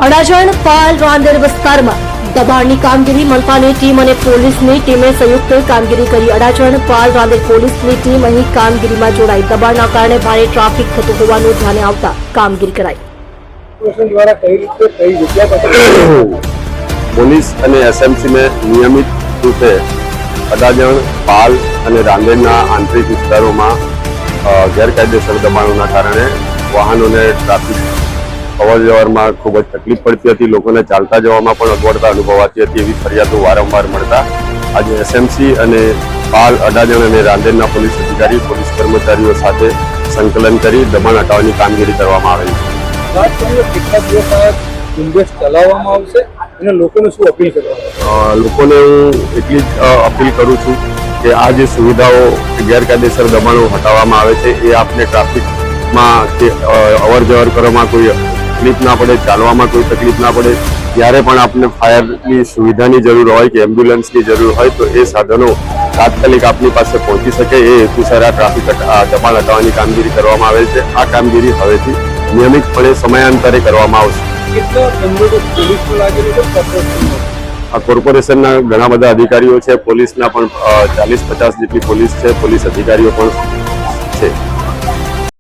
અડાજણ પાલ રાંદેર વિસ્તારમાં દબાણની કામગીરી મનપાની ટીમ અને પોલીસની ટીમે સંયુક્ત કામગીરી કરી। અડાજણ પાલ રાંદેર પોલીસની ટીમ અહીં કામગીરીમાં જોડાઈ। દબાણના કારણે ભારે ટ્રાફિક થતું હોવાનું ધ્યાને આવતા કામગીરી કરાઈ। પોલીસ અને એસએમસી ને નિયમિત રૂપે અડાજણ પાલ અને રાંદેરના આંતરિક વિસ્તારોમાં ગેરકાયદેસર દબાણોના કારણે વાહનોને ટ્રાફિક અવરજવરમાં ખૂબ જ તકલીફ પડતી હતી। લોકોને ચાલતા જવામાં પણ અગવડતા અનુભવાતી હતી। એવી ફરિયાદો વારંવાર મળતા આજે એસએમસી અને પાલ અડાજણ અને રાંદેરના પોલીસ અધિકારી પોલીસ કર્મચારીઓ સાથે સંકલન કરી દબાણ હટાવવાની કામગીરી કરવામાં આવી છે। લોકોને શું અપીલ કરવા? લોકોને હું એટલી જ અપીલ કરું છું કે આ જે સુવિધાઓ ગેરકાયદેસર દબાણો હટાવવામાં આવે છે એ આપને ટ્રાફિકમાં કે અવર જવર કરવામાં કોઈ તકલીફ ના પડે, ચાલવામાં કોઈ તકલીફ ના પડે। જ્યારે પણ આપને ફાયરની સુવિધાની જરૂર હોય કે એમ્બ્યુલન્સની જરૂર હોય તો એ સાધનો તાત્કાલિક આપની પાસે પહોંચી શકે એ હેતુસર આ ટ્રાફિક દબાણ હટાવવાની કામગીરી કરવામાં આવે છે। આ કામગીરી હવેથી નિયમિતપણે સમયાંતરે કરવામાં આવશે। આ કોર્પોરેશનના ઘણા બધા અધિકારીઓ છે, પોલીસના પણ 40-50 જેટલી પોલીસ છે, પોલીસ અધિકારીઓ પણ છે।